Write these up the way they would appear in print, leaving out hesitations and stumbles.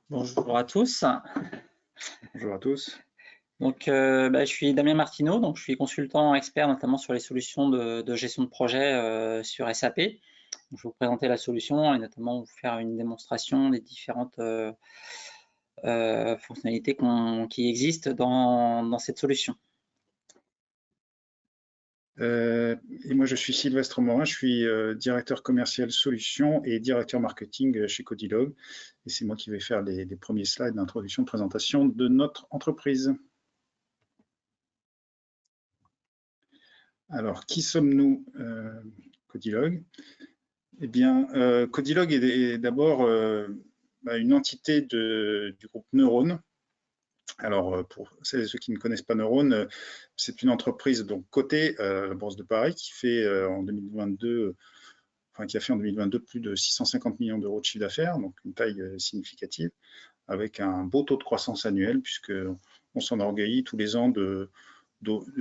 Bonjour à tous. Bonjour à tous. Donc, je suis Damien Martineau, donc je suis consultant expert notamment sur les solutions de gestion de projet sur SAP. Donc, je vais vous présenter la solution et notamment vous faire une démonstration des différentes fonctionnalités qui existent dans cette solution. Et moi, je suis Sylvestre Morin, je suis directeur commercial solutions et directeur marketing chez Codilog. Et c'est moi qui vais faire les premiers slides d'introduction, de présentation de notre entreprise. Alors, qui sommes-nous, Codilog? Eh bien, Codilog est d'abord une entité du groupe Neurone. Alors, pour celles et ceux qui ne connaissent pas Neurone, c'est une entreprise donc cotée à la Bourse de Paris qui fait en 2022, qui a fait en 2022 plus de 650 millions d'euros de chiffre d'affaires, donc une taille significative, avec un beau taux de croissance annuel, puisqu'on s'enorgueillit tous les ans de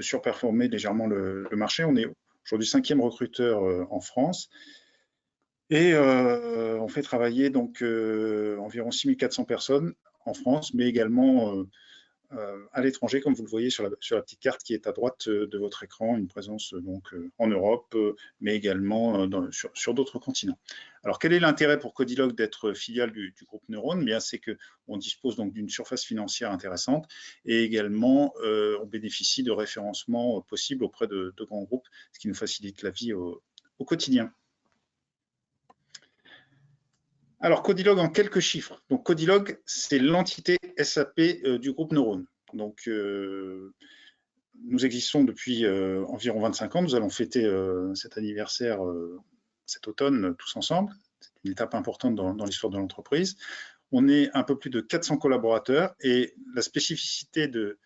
surperformer légèrement le marché. On est aujourd'hui 5e recruteur en France. Et on fait travailler donc environ 6400 personnes en France, mais également à l'étranger, comme vous le voyez sur la petite carte qui est à droite de votre écran, une présence donc en Europe, mais également sur d'autres continents. Alors, quel est l'intérêt pour Codilog d'être filiale du groupe Neurone? Bien, c'est qu'on dispose donc d'une surface financière intéressante et également on bénéficie de référencement possible auprès de grands groupes, ce qui nous facilite la vie au quotidien. Alors, Codilog en quelques chiffres. Donc, Codilog, c'est l'entité SAP du groupe Neurone. Donc, nous existons depuis environ 25 ans. Nous allons fêter cet anniversaire cet automne tous ensemble. C'est une étape importante dans l'histoire de l'entreprise. On est un peu plus de 400 collaborateurs et la spécificité de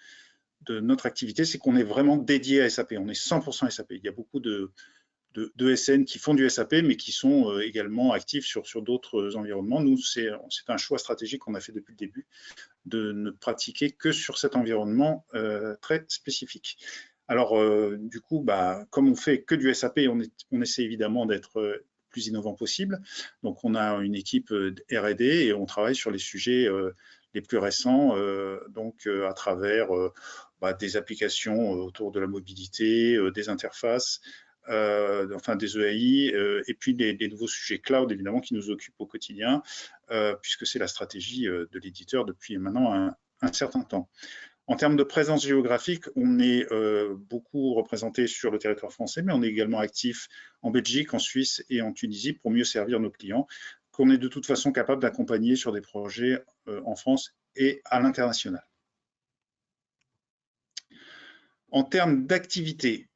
notre activité, c'est qu'on est vraiment dédié à SAP. On est 100% SAP. Il y a beaucoup de SN qui font du SAP, mais qui sont également actifs sur d'autres environnements. Nous, c'est un choix stratégique qu'on a fait depuis le début, de ne pratiquer que sur cet environnement très spécifique. Alors, du coup, comme on fait que du SAP, on essaie évidemment d'être plus innovant possible. Donc, on a une équipe R&D et on travaille sur les sujets les plus récents, à travers des applications autour de la mobilité, des interfaces, des EAI, et puis des nouveaux sujets cloud, évidemment, qui nous occupent au quotidien, puisque c'est la stratégie de l'éditeur depuis maintenant un certain temps. En termes de présence géographique, on est beaucoup représenté sur le territoire français, mais on est également actif en Belgique, en Suisse et en Tunisie pour mieux servir nos clients, qu'on est de toute façon capable d'accompagner sur des projets en France et à l'international. En termes d'activité,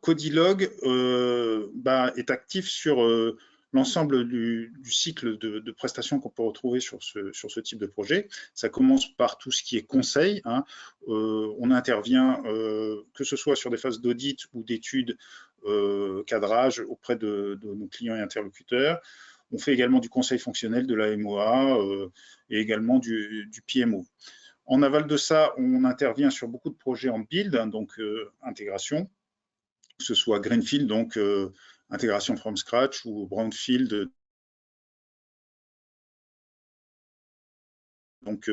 Codilog est actif sur l'ensemble du cycle de prestations qu'on peut retrouver sur ce type de projet. Ça commence par tout ce qui est conseil. On intervient, que ce soit sur des phases d'audit ou d'études, cadrage auprès de nos clients et interlocuteurs. On fait également du conseil fonctionnel, de la MOA et également du PMO. En aval de ça, on intervient sur beaucoup de projets en build, donc intégration, que ce soit Greenfield, donc intégration from scratch, ou Brownfield, donc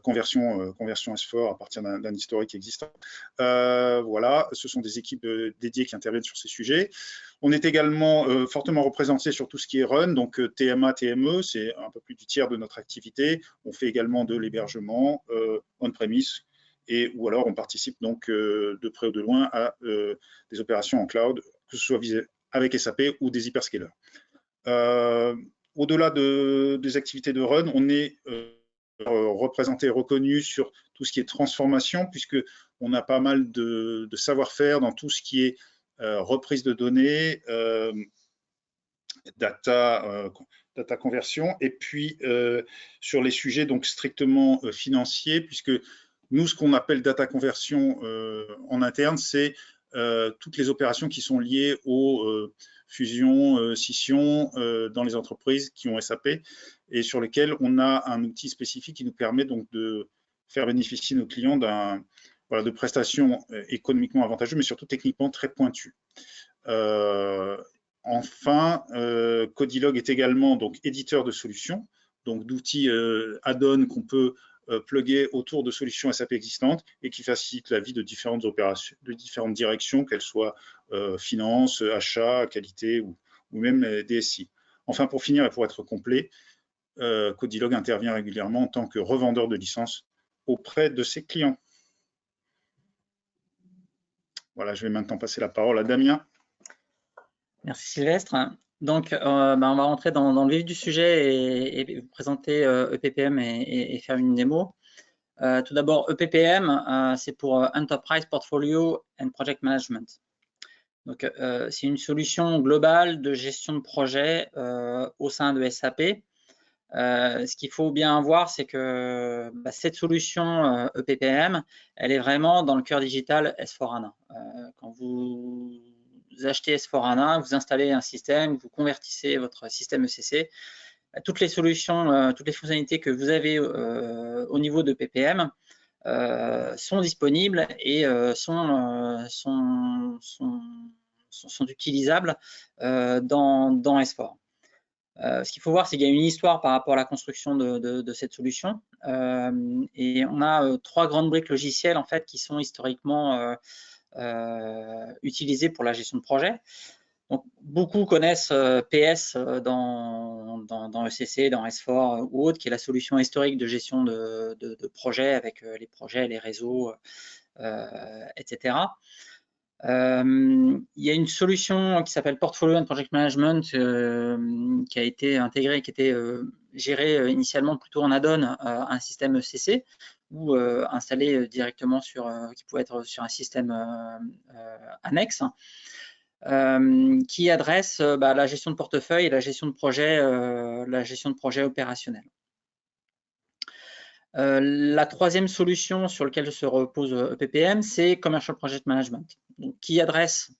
conversion S4 à partir d'un historique existant. Voilà, ce sont des équipes dédiées qui interviennent sur ces sujets. On est également fortement représenté sur tout ce qui est run, donc TMA, TME, c'est un peu plus du tiers de notre activité. On fait également de l'hébergement on-premise, ou alors on participe donc de près ou de loin à des opérations en cloud, que ce soit avec SAP ou des hyperscalers. Au-delà des activités de run, on est représenté et reconnu sur tout ce qui est transformation, puisqu'on a pas mal de savoir-faire dans tout ce qui est reprise de données, data conversion, et puis sur les sujets donc strictement financiers, puisque nous, ce qu'on appelle data conversion en interne, c'est toutes les opérations qui sont liées aux fusions, scissions dans les entreprises qui ont SAP et sur lesquelles on a un outil spécifique qui nous permet donc de faire bénéficier nos clients de prestations économiquement avantageuses, mais surtout techniquement très pointues. Enfin, Codilog est également donc éditeur de solutions. donc d'outils add-on qu'on peut plugger autour de solutions SAP existantes et qui facilitent la vie de différentes opérations, de différentes directions, qu'elles soient finance, achat, qualité ou même DSI. Enfin, pour finir et pour être complet, Codilog intervient régulièrement en tant que revendeur de licences auprès de ses clients. Voilà, je vais maintenant passer la parole à Damien. Merci Sylvestre. Donc, on va rentrer dans le vif du sujet et vous présenter EPPM et faire une démo. Tout d'abord, EPPM, c'est pour Enterprise Portfolio and Project Management. Donc, c'est une solution globale de gestion de projet au sein de SAP. Ce qu'il faut bien voir, c'est que cette solution EPPM, elle est vraiment dans le cœur digital S4HANA. Quand vous achetez S4HANA, vous installez un système, vous convertissez votre système ECC, toutes les solutions, toutes les fonctionnalités que vous avez au niveau de EPPM sont disponibles et sont utilisables dans S4. Ce qu'il faut voir, c'est qu'il y a une histoire par rapport à la construction de cette solution. Et on a 3 grandes briques logicielles en fait, qui sont historiquement utilisées pour la gestion de projet. Donc, beaucoup connaissent PS dans ECC, dans S4 ou autre, qui est la solution historique de gestion de projet avec les projets, les réseaux, etc. Il y a une solution qui s'appelle Portfolio and Project Management qui a été intégrée, qui était gérée initialement plutôt en add-on à un système ECC ou installé directement qui pouvait être sur un système annexe, qui adresse la gestion de portefeuille et la gestion de projet opérationnel. La troisième solution sur laquelle se repose EPPM, c'est Commercial Project Management, donc, qui adresse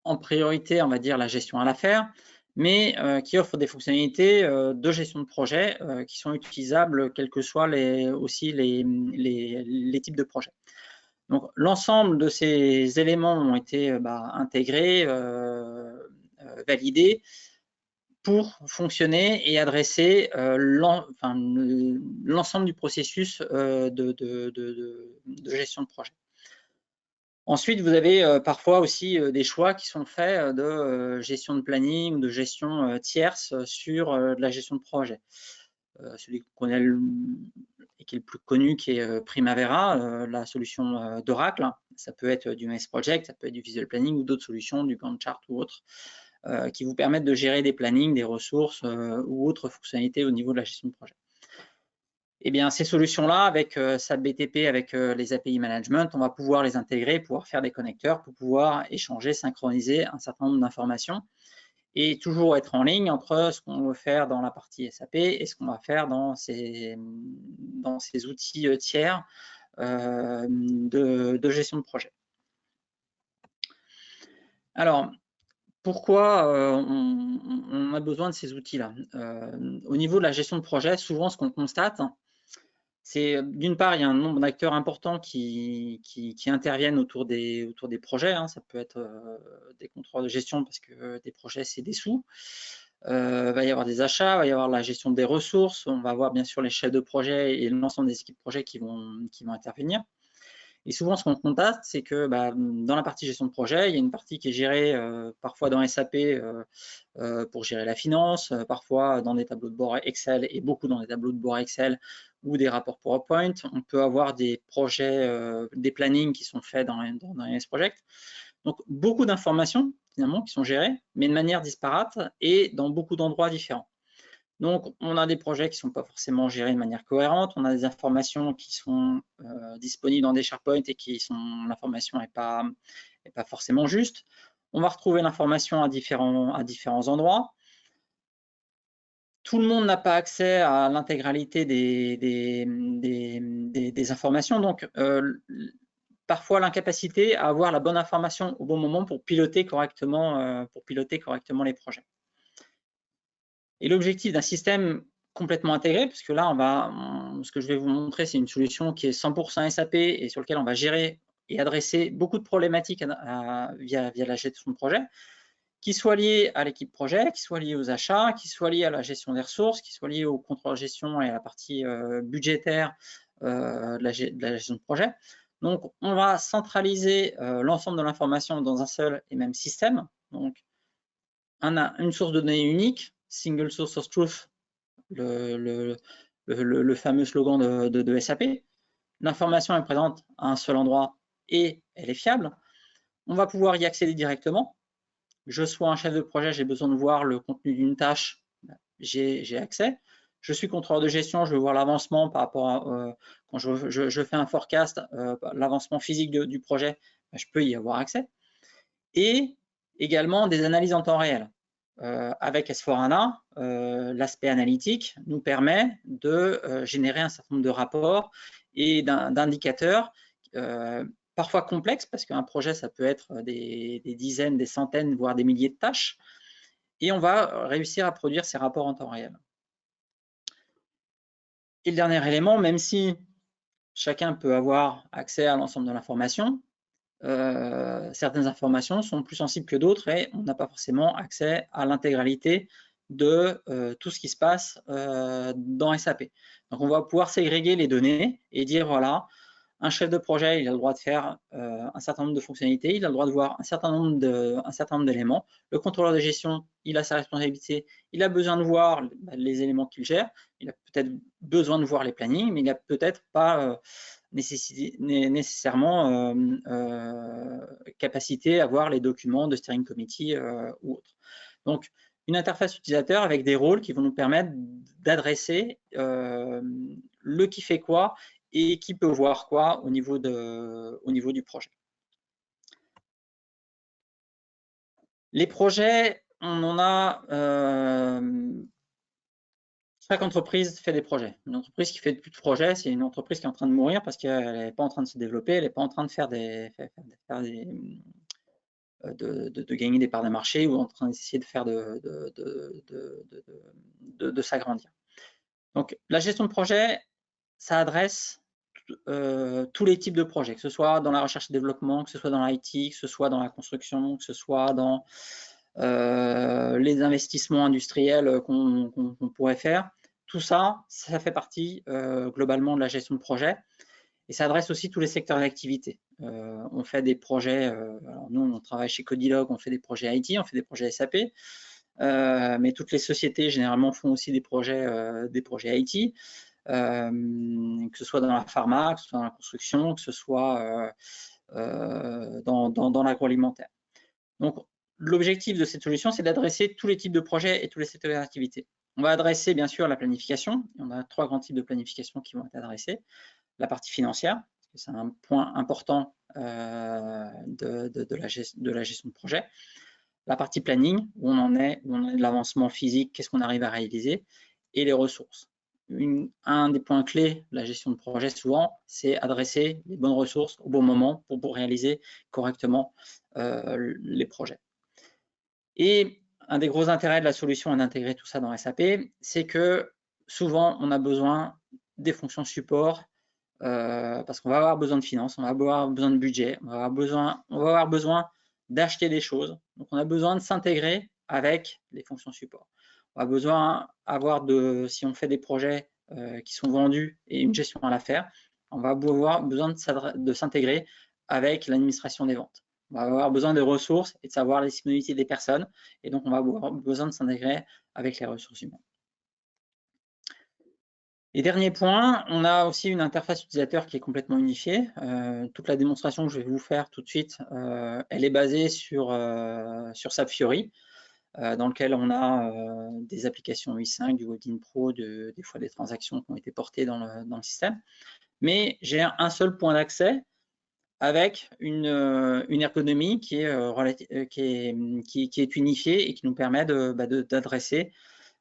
en priorité, on va dire, la gestion à l'affaire, mais qui offre des fonctionnalités de gestion de projet qui sont utilisables quels que soient les types de projets. Donc, l'ensemble de ces éléments ont été intégrés, validés, pour fonctionner et adresser l'ensemble du processus de gestion de projet. Ensuite, vous avez parfois aussi des choix qui sont faits de gestion de planning ou de gestion tierce sur de la gestion de projet. Celui qu'on connaît et qui est le plus connu, qui est Primavera, la solution d'Oracle. Ça peut être du MS Project, ça peut être du Visual Planning ou d'autres solutions, du Gantt Chart ou autres, qui vous permettent de gérer des plannings, des ressources ou autres fonctionnalités au niveau de la gestion de projet. Eh bien, ces solutions-là, avec SAP BTP, avec les API Management, on va pouvoir les intégrer, pouvoir faire des connecteurs, pour pouvoir échanger, synchroniser un certain nombre d'informations et toujours être en ligne entre ce qu'on veut faire dans la partie SAP et ce qu'on va faire dans ces outils tiers de gestion de projet. Alors, pourquoi on a besoin de ces outils-là? Au niveau de la gestion de projet, souvent ce qu'on constate, c'est d'une part, il y a un nombre d'acteurs importants qui interviennent autour des projets. Ça peut être des contrôleurs de gestion parce que des projets, c'est des sous. Il va y avoir des achats, il va y avoir la gestion des ressources. On va avoir bien sûr les chefs de projet et l'ensemble des équipes projet qui vont intervenir. Et souvent, ce qu'on constate, c'est que dans la partie gestion de projet, il y a une partie qui est gérée parfois dans SAP pour gérer la finance, parfois dans des tableaux de bord Excel et beaucoup dans des tableaux de bord Excel ou des rapports PowerPoint. On peut avoir des projets, des plannings qui sont faits dans MS Project. Donc, beaucoup d'informations finalement qui sont gérées, mais de manière disparate et dans beaucoup d'endroits différents. Donc, on a des projets qui ne sont pas forcément gérés de manière cohérente. On a des informations qui sont disponibles dans des SharePoint et l'information n'est pas forcément juste. On va retrouver l'information à différents endroits. Tout le monde n'a pas accès à l'intégralité des informations. Donc, parfois, l'incapacité à avoir la bonne information au bon moment pour piloter correctement les projets. Et l'objectif d'un système complètement intégré, parce que là, ce que je vais vous montrer, c'est une solution qui est 100% SAP et sur laquelle on va gérer et adresser beaucoup de problématiques via la gestion de projet. qui soit lié à l'équipe projet, qui soit lié aux achats, qui soit lié à la gestion des ressources, qui soit lié au contrôle de gestion et à la partie budgétaire de la gestion de projet. Donc, on va centraliser l'ensemble de l'information dans un seul et même système. Donc, une source de données unique, single source of truth, le fameux slogan de SAP. L'information est présente à un seul endroit et elle est fiable. On va pouvoir y accéder directement. Je sois un chef de projet, j'ai besoin de voir le contenu d'une tâche, j'ai accès. Je suis contrôleur de gestion, je veux voir l'avancement par rapport à quand je fais un forecast, l'avancement physique du projet, je peux y avoir accès. Et également des analyses en temps réel. Avec S4HANA, l'aspect analytique nous permet de générer un certain nombre de rapports et d'indicateurs parfois complexes, parce qu'un projet, ça peut être des dizaines, des centaines, voire des milliers de tâches, et on va réussir à produire ces rapports en temps réel. Et le dernier élément, même si chacun peut avoir accès à l'ensemble de l'information, certaines informations sont plus sensibles que d'autres et on n'a pas forcément accès à l'intégralité de tout ce qui se passe dans SAP. Donc on va pouvoir ségréguer les données et dire voilà, un chef de projet, il a le droit de faire un certain nombre de fonctionnalités, il a le droit de voir un certain nombre d'éléments. Le contrôleur de gestion, il a sa responsabilité, il a besoin de voir les éléments qu'il gère, il a peut-être besoin de voir les plannings, mais il n'a peut-être pas nécessairement capacité à voir les documents de steering committee ou autres. Donc, une interface utilisateur avec des rôles qui vont nous permettre d'adresser le qui fait quoi et qui peut voir quoi au niveau du projet. Les projets, on en a... chaque entreprise fait des projets. Une entreprise qui fait plus de projets, c'est une entreprise qui est en train de mourir parce qu'elle n'est pas en train de se développer, elle n'est pas en train de faire de gagner des parts de marché ou en train d'essayer de faire de s'agrandir. Donc, la gestion de projet, ça adresse tous les types de projets, que ce soit dans la recherche et développement, que ce soit dans l'IT, que ce soit dans la construction, que ce soit dans les investissements industriels qu'on pourrait faire. Tout ça, ça fait partie globalement de la gestion de projet et ça adresse aussi tous les secteurs d'activité. On fait des projets, alors nous on travaille chez Codilog, on fait des projets IT, on fait des projets SAP, mais toutes les sociétés généralement font aussi des projets IT. Que ce soit dans la pharma, que ce soit dans la construction, que ce soit dans l'agroalimentaire. Donc, l'objectif de cette solution, c'est d'adresser tous les types de projets et tous les secteurs d'activité. On va adresser bien sûr la planification. On a 3 grands types de planification qui vont être adressés. La partie financière, parce que c'est un point important de la gestion de projet. La partie planning, où on en est, où on a de l'avancement physique, qu'est-ce qu'on arrive à réaliser, et les ressources. Un des points clés de la gestion de projet, souvent, c'est adresser les bonnes ressources au bon moment pour réaliser correctement les projets. Et un des gros intérêts de la solution d'intégrer tout ça dans SAP, c'est que souvent, on a besoin des fonctions support parce qu'on va avoir besoin de finances, on va avoir besoin de budget, on va avoir besoin d'acheter des choses. Donc, on a besoin de s'intégrer avec les fonctions support. On a besoin avoir si on fait des projets qui sont vendus et une gestion à la faire, on va avoir besoin de s'intégrer avec l'administration des ventes. On va avoir besoin de ressources et de savoir la disponibilité des personnes. Et donc, on va avoir besoin de s'intégrer avec les ressources humaines. Et dernier point, on a aussi une interface utilisateur qui est complètement unifiée. Toute la démonstration que je vais vous faire tout de suite, elle est basée sur SAP Fiori, dans lequel on a des applications 8.5, du Webdyn Pro, des fois des transactions qui ont été portées dans le système. Mais j'ai un seul point d'accès avec une ergonomie qui est unifiée et qui nous permet d'adresser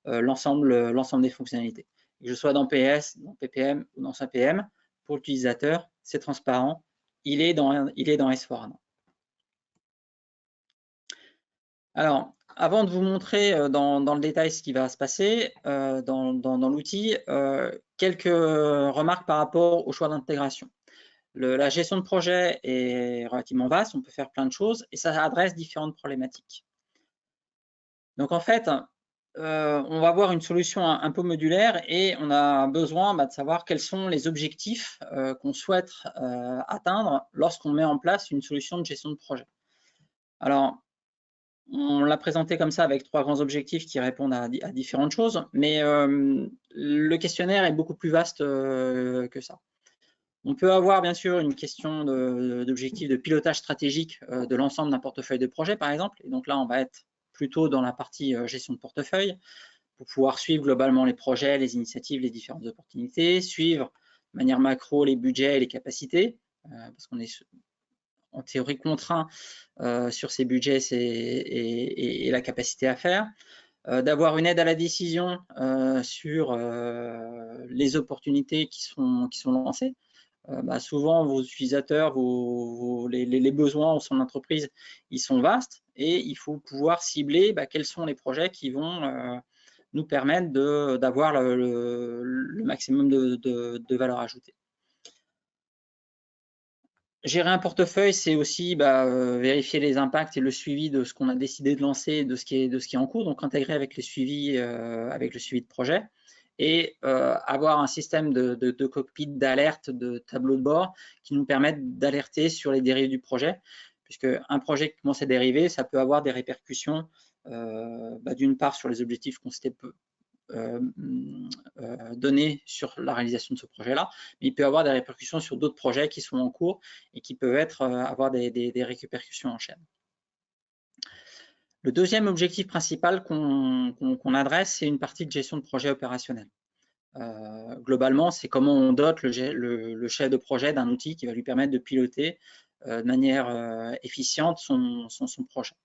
l'ensemble des fonctionnalités. Que je sois dans PS, dans PPM ou dans SAPM, pour l'utilisateur, c'est transparent, il est dans S4HANA. Alors, avant de vous montrer dans le détail ce qui va se passer dans l'outil, quelques remarques par rapport au choix d'intégration. La gestion de projet est relativement vaste, on peut faire plein de choses et ça adresse différentes problématiques. Donc en fait, on va avoir une solution un peu modulaire et on a besoin de savoir quels sont les objectifs qu'on souhaite atteindre lorsqu'on met en place une solution de gestion de projet. Alors, on l'a présenté comme ça avec 3 grands objectifs qui répondent à différentes choses, mais le questionnaire est beaucoup plus vaste que ça. On peut avoir bien sûr une question d'objectif de pilotage stratégique de l'ensemble d'un portefeuille de projet, par exemple. Et donc là, on va être plutôt dans la partie gestion de portefeuille pour pouvoir suivre globalement les projets, les initiatives, les différentes opportunités, suivre de manière macro les budgets et les capacités, parce qu'on est en théorie contraint sur ces budgets et la capacité à faire, d'avoir une aide à la décision sur les opportunités qui sont lancées. Souvent, vos utilisateurs, les besoins au sein de l'entreprise, ils sont vastes et il faut pouvoir cibler quels sont les projets qui vont nous permettre d'avoir le maximum de valeur ajoutée. Gérer un portefeuille, c'est aussi vérifier les impacts et le suivi de ce qu'on a décidé de lancer, de ce qui est en cours, donc intégrer avec le suivi de projet et avoir un système de cockpit, d'alerte, de tableau de bord qui nous permettent d'alerter sur les dérives du projet, puisque un projet qui commence à dériver, ça peut avoir des répercussions d'une part sur les objectifs qu'on s'était données sur la réalisation de ce projet-là, mais il peut avoir des répercussions sur d'autres projets qui sont en cours et qui peuvent avoir des répercussions en chaîne. Le deuxième objectif principal qu'on adresse, c'est une partie de gestion de projet opérationnel. Globalement, c'est comment on dote le chef de projet d'un outil qui va lui permettre de piloter de manière efficiente son projet.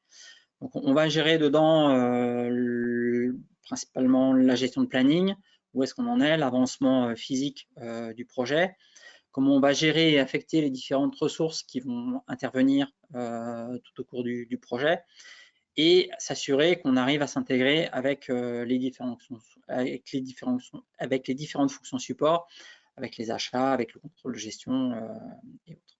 Donc, on va gérer dedans principalement la gestion de planning, où est-ce qu'on en est, l'avancement physique du projet, comment on va gérer et affecter les différentes ressources qui vont intervenir tout au cours du projet, et s'assurer qu'on arrive à s'intégrer avec les différentes fonctions support, avec les achats, avec le contrôle de gestion et autres.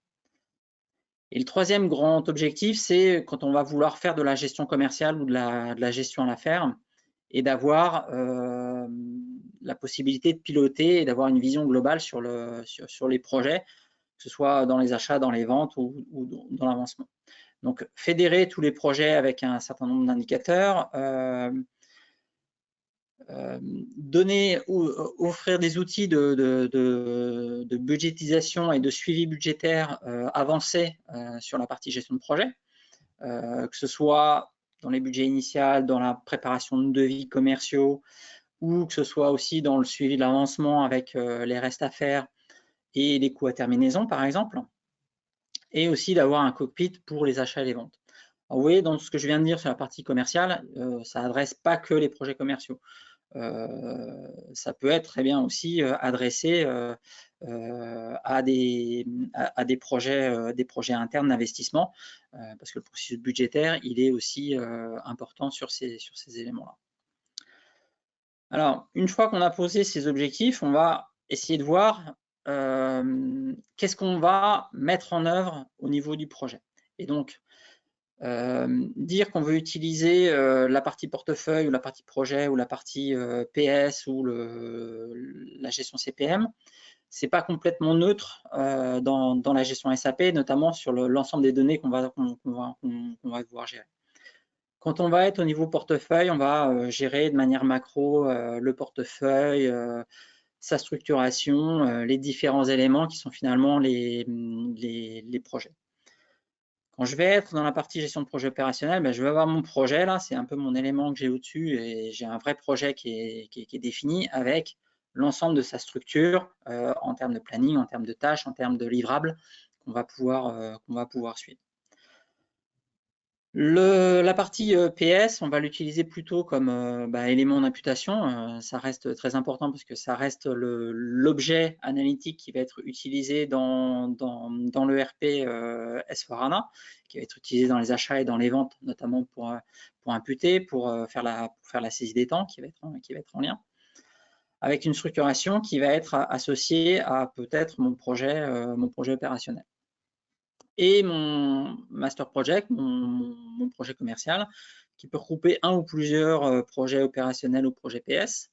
Et le troisième grand objectif, c'est quand on va vouloir faire de la gestion commerciale ou de la gestion à l'affaire et d'avoir la possibilité de piloter et d'avoir une vision globale sur les projets, que ce soit dans les achats, dans les ventes ou dans l'avancement. Donc, fédérer tous les projets avec un certain nombre d'indicateurs, offrir des outils de budgétisation et de suivi budgétaire avancés sur la partie gestion de projet, que ce soit dans les budgets initiaux, dans la préparation de devis commerciaux, ou que ce soit aussi dans le suivi de l'avancement avec les restes à faire et les coûts à terminaison, par exemple, et aussi d'avoir un cockpit pour les achats et les ventes. Alors, vous voyez, dans ce que je viens de dire sur la partie commerciale, ça n'adresse pas que les projets commerciaux. Ça peut être très bien aussi adressé à des projets internes d'investissement, parce que le processus budgétaire, il est aussi important sur ces éléments-là. Alors, une fois qu'on a posé ces objectifs, on va essayer de voir qu'est-ce qu'on va mettre en œuvre au niveau du projet. Et donc, dire qu'on veut utiliser la partie portefeuille ou la partie projet ou la partie PS ou la gestion CPM, c'est pas complètement neutre dans la gestion SAP, notamment sur l'ensemble des données qu'on va devoir gérer. Quand on va être au niveau portefeuille, on va gérer de manière macro le portefeuille, sa structuration, les différents éléments qui sont finalement les projets. Quand je vais être dans la partie gestion de projet opérationnel, je vais avoir mon projet, là, c'est un peu mon élément que j'ai au-dessus et j'ai un vrai projet qui est défini avec l'ensemble de sa structure en termes de planning, en termes de tâches, en termes de livrables qu'on va pouvoir suivre. La partie PS, on va l'utiliser plutôt comme élément d'imputation. Ça reste très important parce que ça reste l'objet analytique qui va être utilisé dans l'ERP S/4HANA, qui va être utilisé dans les achats et dans les ventes, notamment pour imputer, pour faire la saisie des temps qui va être en lien, avec une structuration qui va être associée à peut-être mon projet opérationnel. Et mon master project, mon projet commercial, qui peut regrouper un ou plusieurs projets opérationnels ou projets PS.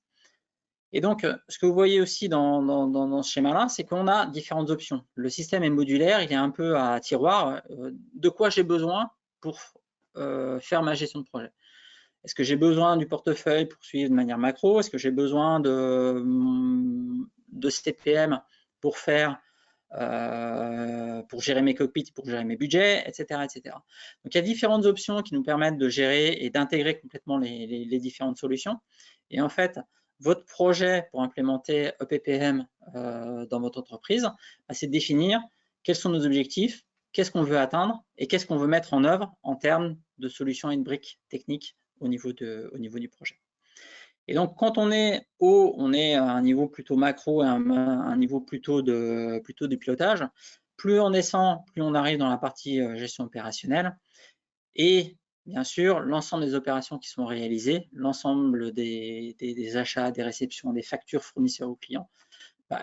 Et donc, ce que vous voyez aussi dans ce schéma-là, c'est qu'on a différentes options. Le système est modulaire, il est un peu à tiroir. De quoi j'ai besoin pour faire ma gestion de projet? Est-ce que j'ai besoin du portefeuille pour suivre de manière macro? Est-ce que j'ai besoin de CPM pour faire pour gérer mes cockpits, pour gérer mes budgets, etc., etc. Donc, il y a différentes options qui nous permettent de gérer et d'intégrer complètement les différentes solutions. Et en fait, votre projet pour implémenter EPPM dans votre entreprise, c'est de définir quels sont nos objectifs, qu'est-ce qu'on veut atteindre et qu'est-ce qu'on veut mettre en œuvre en termes de solutions et de briques techniques au niveau du projet. Et donc, quand on est haut, on est à un niveau plutôt macro, un niveau plutôt de pilotage. Plus on descend, plus on arrive dans la partie gestion opérationnelle. Et bien sûr, l'ensemble des opérations qui sont réalisées, l'ensemble des achats, des réceptions, des factures fournisseurs aux clients,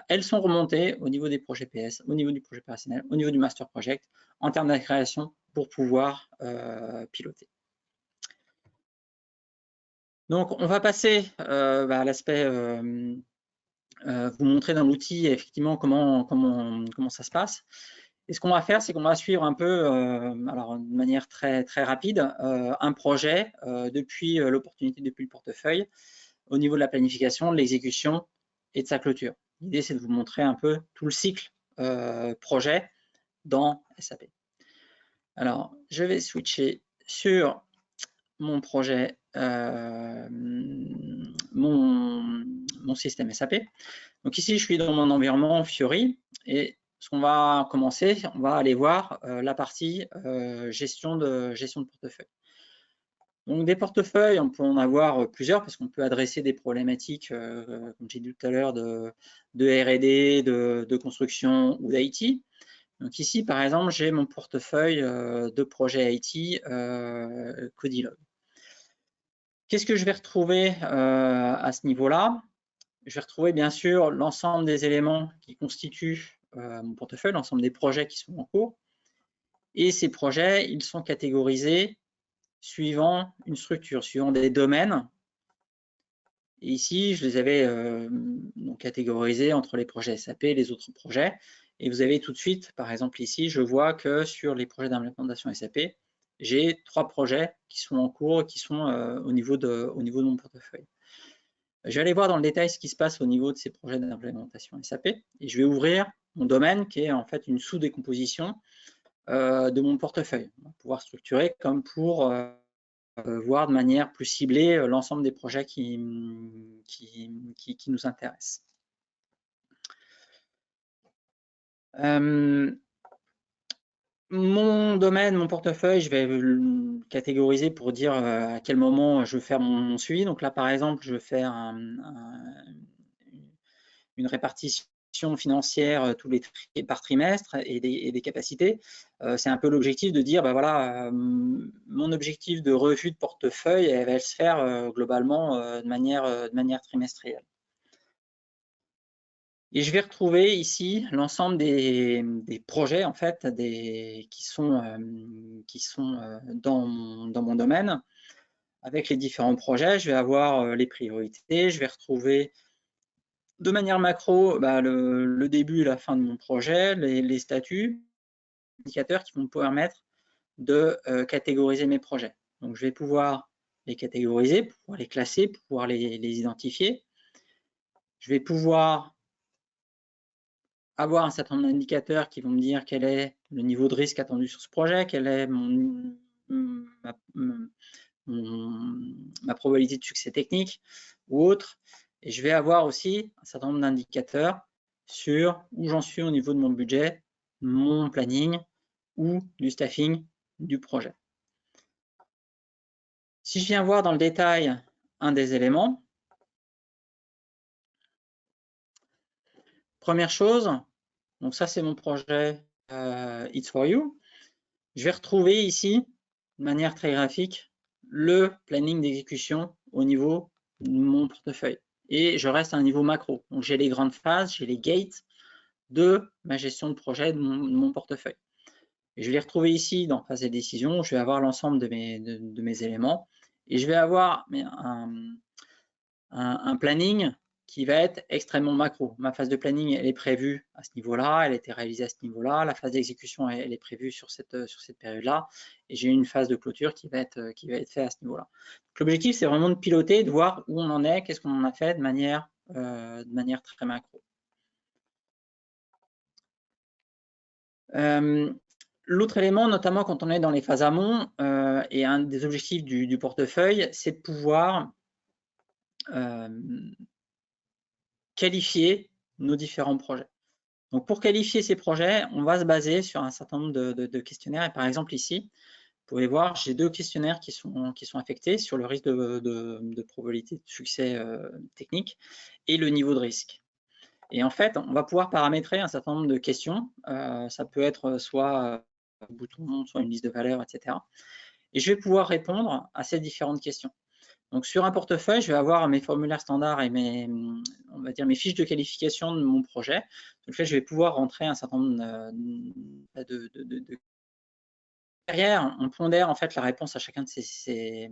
elles sont remontées au niveau des projets PS, au niveau du projet opérationnel, au niveau du master project, en termes de création pour pouvoir piloter. Donc, on va passer à l'aspect, vous montrer dans l'outil effectivement comment ça se passe. Et ce qu'on va faire, c'est qu'on va suivre un peu, alors de manière très rapide, un projet depuis l'opportunité, depuis le portefeuille, au niveau de la planification, de l'exécution et de sa clôture. L'idée, c'est de vous montrer un peu tout le cycle projet dans SAP. Alors, je vais switcher sur mon projet, mon système SAP. Donc ici, je suis dans mon environnement Fiori et ce qu'on va commencer, on va aller voir la partie gestion de portefeuille. Donc des portefeuilles, on peut en avoir plusieurs parce qu'on peut adresser des problématiques, comme j'ai dit tout à l'heure, de R&D, de construction ou d'IT. Donc ici, par exemple, j'ai mon portefeuille de projet IT Codilog. Qu'est-ce que je vais retrouver à ce niveau-là? Je vais retrouver bien sûr l'ensemble des éléments qui constituent mon portefeuille, l'ensemble des projets qui sont en cours. Et ces projets, ils sont catégorisés suivant une structure, suivant des domaines. Et ici, je les avais catégorisés entre les projets SAP et les autres projets. Et vous avez tout de suite, par exemple ici, je vois que sur les projets d'implémentation SAP, j'ai 3 projets qui sont en cours, qui sont au niveau de mon portefeuille. Je vais aller voir dans le détail ce qui se passe au niveau de ces projets d'implémentation SAP et je vais ouvrir mon domaine qui est en fait une sous-décomposition de mon portefeuille. On va pouvoir structurer comme pour voir de manière plus ciblée l'ensemble des projets qui nous intéressent. Mon domaine, mon portefeuille, je vais le catégoriser pour dire à quel moment je veux faire mon suivi. Donc là, par exemple, je vais faire une répartition financière par trimestre et des capacités. C'est un peu l'objectif de dire, voilà, mon objectif de revue de portefeuille, elle va se faire globalement de manière trimestrielle. Et je vais retrouver ici l'ensemble des projets en fait, qui sont dans mon domaine. Avec les différents projets, je vais avoir les priorités, je vais retrouver de manière macro le début et la fin de mon projet, les statuts, les indicateurs qui vont me permettre de catégoriser mes projets. Donc je vais pouvoir les catégoriser, pouvoir les classer, pouvoir les identifier. Je vais pouvoir avoir un certain nombre d'indicateurs qui vont me dire quel est le niveau de risque attendu sur ce projet, quelle est ma probabilité de succès technique ou autre. Et je vais avoir aussi un certain nombre d'indicateurs sur où j'en suis au niveau de mon budget, mon planning ou du staffing du projet. Si je viens voir dans le détail un des éléments, première chose, donc ça c'est mon projet It's for You. Je vais retrouver ici, de manière très graphique, le planning d'exécution au niveau de mon portefeuille. Et je reste à un niveau macro. Donc j'ai les grandes phases, j'ai les gates de ma gestion de projet de mon portefeuille. Et je vais les retrouver ici dans phase de décision, où je vais avoir l'ensemble de mes éléments. Et je vais avoir un planning qui va être extrêmement macro. Ma phase de planning, elle est prévue à ce niveau-là, elle a été réalisée à ce niveau-là. La phase d'exécution, elle est prévue sur cette période-là. Et j'ai une phase de clôture qui va être faite à ce niveau-là. L'objectif, c'est vraiment de piloter, de voir où on en est, qu'est-ce qu'on en a fait de manière très macro. L'autre élément, notamment quand on est dans les phases amont, et un des objectifs du portefeuille, c'est de pouvoir qualifier nos différents projets. Donc, pour qualifier ces projets, on va se baser sur un certain nombre de questionnaires. Et par exemple, ici, vous pouvez voir, j'ai 2 questionnaires qui sont affectés sur le risque de probabilité de succès technique et le niveau de risque. Et en fait, on va pouvoir paramétrer un certain nombre de questions. Ça peut être soit un bouton, soit une liste de valeurs, etc. Et je vais pouvoir répondre à ces différentes questions. Donc, sur un portefeuille, je vais avoir mes formulaires standards et mes fiches de qualification de mon projet. Donc là, je vais pouvoir rentrer un certain nombre de derrière, on pondère en fait la réponse à chacun de ces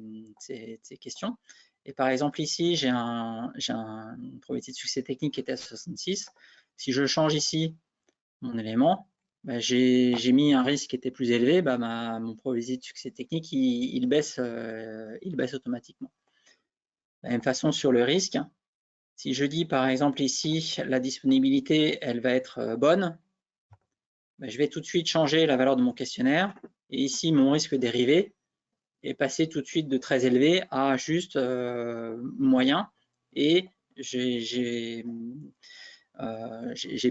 questions. Et par exemple, ici, j'ai une probabilité de succès technique qui était à 66. Si je change ici mon élément, bah, j'ai mis un risque qui était plus élevé, bah, mon probabilité de succès technique, il baisse automatiquement. De la même façon sur le risque, si je dis par exemple ici, la disponibilité, elle va être bonne, bah, je vais tout de suite changer la valeur de mon questionnaire. Et ici, mon risque dérivé est passé tout de suite de très élevé à juste moyen. Et j'ai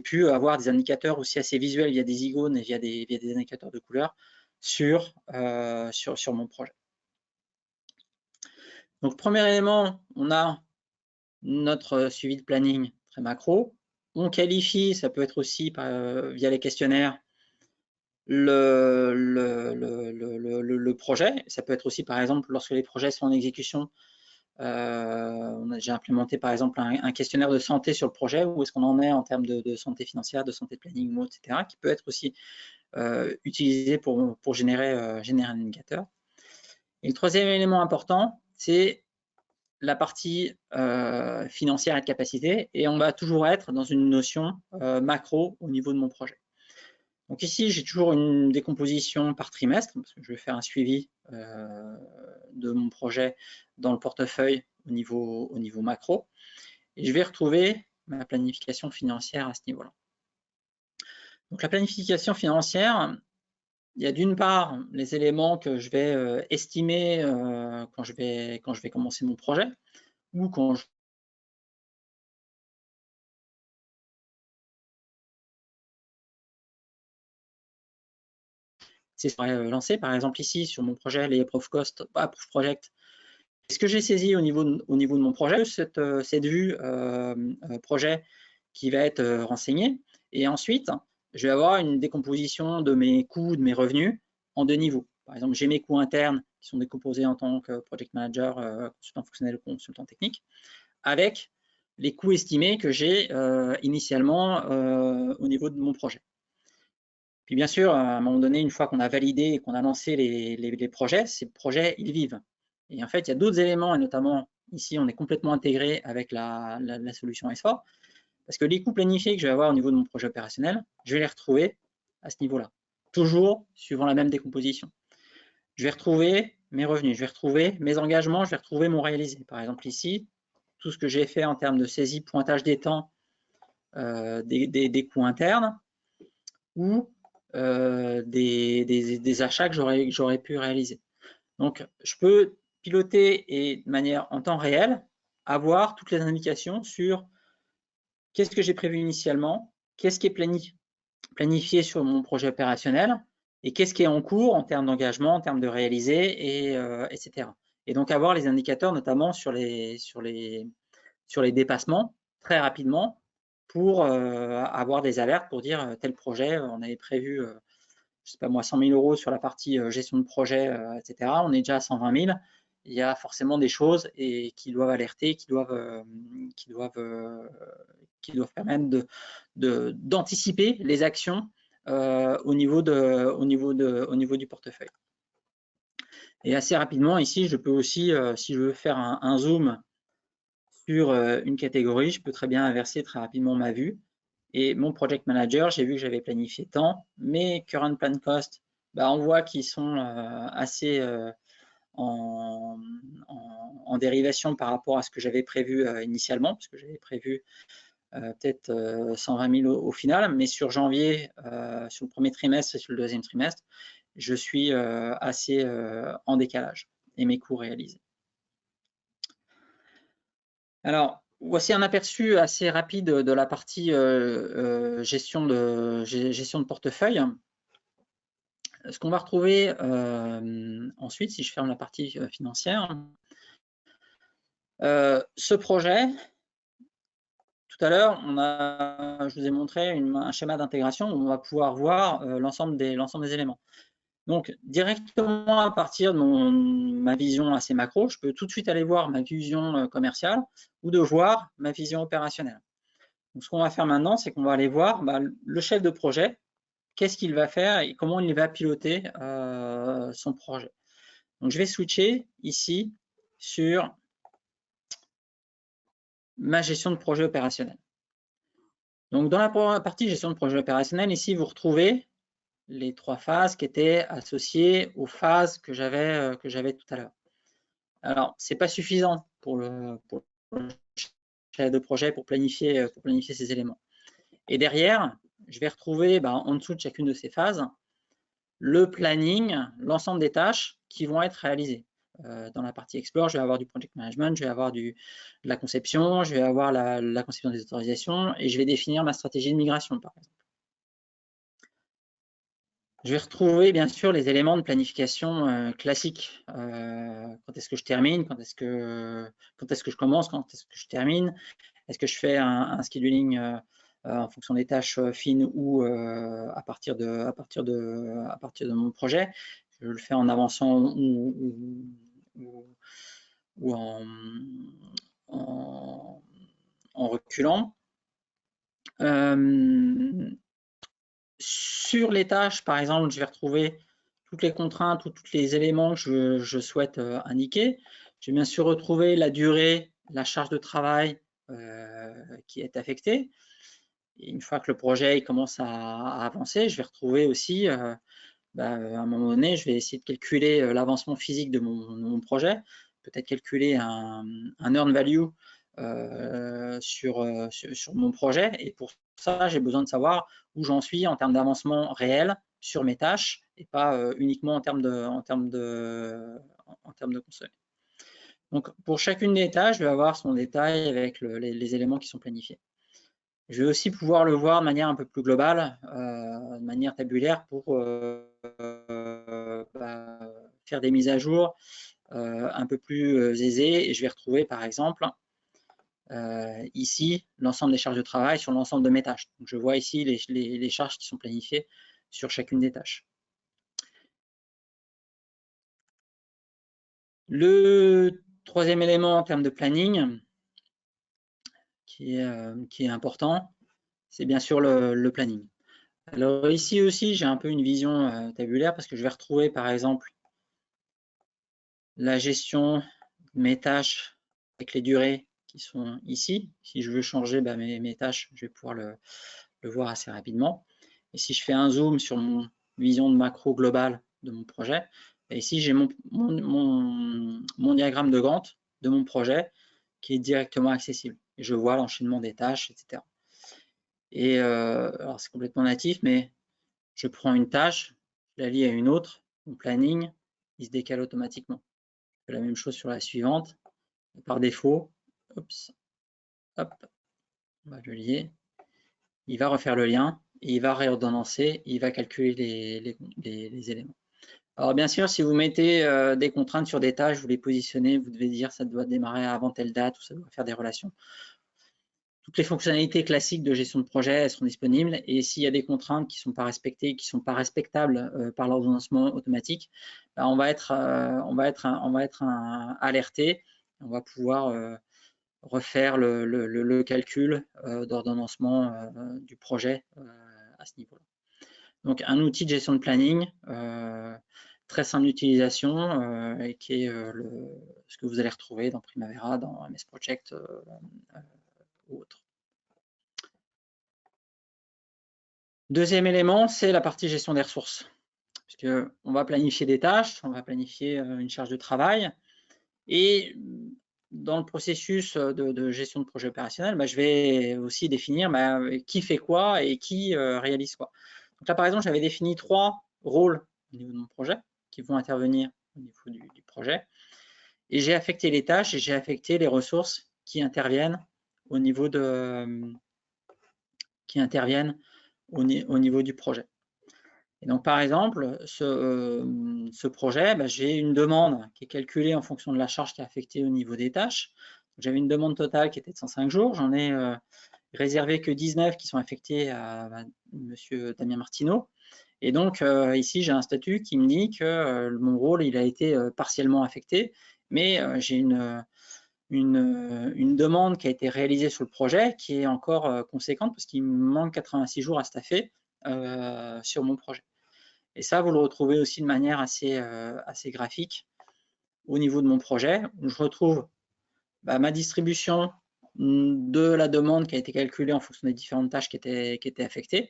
pu avoir des indicateurs aussi assez visuels via des icônes et via des indicateurs de couleurs sur mon projet. Donc, premier élément, on a notre suivi de planning très macro. On qualifie, ça peut être aussi via les questionnaires, le projet. Ça peut être aussi, par exemple, lorsque les projets sont en exécution, j'ai implémenté, par exemple, un questionnaire de santé sur le projet, où est-ce qu'on en est en termes de santé financière, de santé de planning, etc., qui peut être aussi utilisé pour générer un indicateur. Et le troisième élément important, c'est la partie financière et de capacité, et on va toujours être dans une notion macro au niveau de mon projet. Donc ici, j'ai toujours une décomposition par trimestre, parce que je vais faire un suivi de mon projet dans le portefeuille au niveau macro, et je vais retrouver ma planification financière à ce niveau-là. Donc la planification financière, il y a d'une part les éléments que je vais estimer quand je vais commencer mon projet, ou quand je lancé. Par exemple ici, sur mon projet, les Proof Project, est-ce que j'ai saisi au niveau de mon projet cette vue projet qui va être renseignée? Et ensuite, je vais avoir une décomposition de mes coûts, de mes revenus en 2 niveaux. Par exemple, j'ai mes coûts internes qui sont décomposés en tant que project manager, consultant fonctionnel, consultant technique, avec les coûts estimés que j'ai initialement au niveau de mon projet. Puis bien sûr, à un moment donné, une fois qu'on a validé et qu'on a lancé les projets, ces projets, ils vivent. Et en fait, il y a d'autres éléments, et notamment ici, on est complètement intégré avec la solution S4, parce que les coûts planifiés que je vais avoir au niveau de mon projet opérationnel, je vais les retrouver à ce niveau-là, toujours suivant la même décomposition. Je vais retrouver mes revenus, je vais retrouver mes engagements, je vais retrouver mon réalisé. Par exemple ici, tout ce que j'ai fait en termes de saisie, pointage des temps, des coûts internes, ou des achats que j'aurais pu réaliser. Donc, je peux piloter et de manière en temps réel, avoir toutes les indications sur qu'est-ce que j'ai prévu initialement, qu'est-ce qui est planifié sur mon projet opérationnel et qu'est-ce qui est en cours en termes d'engagement, en termes de réaliser, etc. Et donc, avoir les indicateurs notamment sur les dépassements très rapidement pour avoir des alertes pour dire tel projet, on avait prévu, je sais pas moi, 100 000 € sur la partie gestion de projet, etc. On est déjà à 120 000. Il y a forcément des choses qui doivent alerter, qui doivent permettre d'anticiper les actions au niveau du portefeuille. Et assez rapidement, ici, je peux aussi, si je veux faire un zoom sur une catégorie, je peux très bien inverser très rapidement ma vue. Et mon project manager, j'ai vu que j'avais planifié tant, mes current plan cost, on voit qu'ils sont assez en dérivation par rapport à ce que j'avais prévu initialement, parce que j'avais prévu peut-être 120 000 au final, mais sur janvier, sur le premier trimestre et sur le deuxième trimestre, je suis assez en décalage et mes coûts réalisés. Alors, voici un aperçu assez rapide de la partie gestion de portefeuille. Ce qu'on va retrouver ensuite, si je ferme la partie financière, ce projet, tout à l'heure, je vous ai montré un schéma d'intégration où on va pouvoir voir l'ensemble des éléments. Donc, directement à partir de ma vision assez macro, je peux tout de suite aller voir ma vision commerciale ou de voir ma vision opérationnelle. Donc, ce qu'on va faire maintenant, c'est qu'on va aller voir le chef de projet, qu'est-ce qu'il va faire et comment il va piloter son projet. Donc, je vais switcher ici sur ma gestion de projet opérationnel. Donc, dans la partie gestion de projet opérationnel, ici, vous retrouvez les 3 phases qui étaient associées aux phases que j'avais tout à l'heure. Alors, ce n'est pas suffisant pour le chef de projet pour planifier ces éléments. Et derrière, je vais retrouver en dessous de chacune de ces phases le planning, l'ensemble des tâches qui vont être réalisées. Dans la partie Explore, je vais avoir du project management, je vais avoir de la conception, je vais avoir la conception des autorisations et je vais définir ma stratégie de migration, par exemple. Je vais retrouver bien sûr les éléments de planification classiques. Quand est-ce que je termine, quand est-ce que je commence, quand est-ce que je termine, est-ce que je fais un scheduling en fonction des tâches fines ou à partir de mon projet. Je le fais en avançant ou en reculant. Sur les tâches, par exemple, je vais retrouver toutes les contraintes ou tous les éléments que je souhaite indiquer. Je vais bien sûr retrouver la durée, la charge de travail qui est affectée. Et une fois que le projet commence à avancer, je vais retrouver aussi, à un moment donné, je vais essayer de calculer l'avancement physique de mon projet, peut-être calculer un earn value sur mon projet. Et pour ça, j'ai besoin de savoir où j'en suis en termes d'avancement réel sur mes tâches et pas uniquement en termes de consommer. Donc, pour chacune des tâches, je vais avoir son détail avec les éléments qui sont planifiés. Je vais aussi pouvoir le voir de manière un peu plus globale, de manière tabulaire pour faire des mises à jour un peu plus aisées. Et je vais retrouver par exemple ici l'ensemble des charges de travail sur l'ensemble de mes tâches. Donc, je vois ici les charges qui sont planifiées sur chacune des tâches. Le troisième élément en termes de planning qui est important, c'est bien sûr le planning. Alors ici aussi, j'ai un peu une vision tabulaire parce que je vais retrouver par exemple la gestion de mes tâches avec les durées qui sont ici. Si je veux changer mes tâches, je vais pouvoir le voir assez rapidement. Et si je fais un zoom sur mon vision de macro globale de mon projet, et ici j'ai mon diagramme de Gantt de mon projet qui est directement accessible. Et je vois l'enchaînement des tâches, etc. Et alors c'est complètement natif, mais je prends une tâche, je la lie à une autre, mon planning, il se décale automatiquement. Je fais la même chose sur la suivante. Et par défaut, hop, on va le lier. Il va refaire le lien, et il va réordonnancer, il va calculer les éléments. Alors bien sûr, si vous mettez des contraintes sur des tâches, vous les positionnez, vous devez dire ça doit démarrer avant telle date ou ça doit faire des relations. Toutes les fonctionnalités classiques de gestion de projet elles seront disponibles et s'il y a des contraintes qui ne sont pas respectées, qui ne sont pas respectables par l'ordonnancement automatique, on va être alerté, on va pouvoir refaire le calcul d'ordonnancement du projet à ce niveau-là. Donc un outil de gestion de planning très simple d'utilisation et qui est ce que vous allez retrouver dans Primavera, dans MS Project ou autre. Deuxième élément, c'est la partie gestion des ressources. Puisqu'on va planifier des tâches, on va planifier une charge de travail. Et dans le processus de gestion de projet opérationnel, je vais aussi définir qui fait quoi et qui réalise quoi. Donc là, par exemple, j'avais défini 3 rôles au niveau de mon projet qui vont intervenir au niveau du projet. Et j'ai affecté les tâches et j'ai affecté les ressources qui interviennent au niveau du projet. Et donc, par exemple, ce projet, j'ai une demande qui est calculée en fonction de la charge qui est affectée au niveau des tâches. J'avais une demande totale qui était de 105 jours. J'en ai réservé que 19 qui sont affectés à monsieur Damien Martineau. Et donc, ici, j'ai un statut qui me dit que mon rôle, il a été partiellement affecté, mais j'ai une demande qui a été réalisée sur le projet qui est encore conséquente parce qu'il me manque 86 jours à staffer sur mon projet. Et ça, vous le retrouvez aussi de manière assez graphique au niveau de mon projet, où je retrouve ma distribution de la demande qui a été calculée en fonction des différentes tâches qui étaient affectées.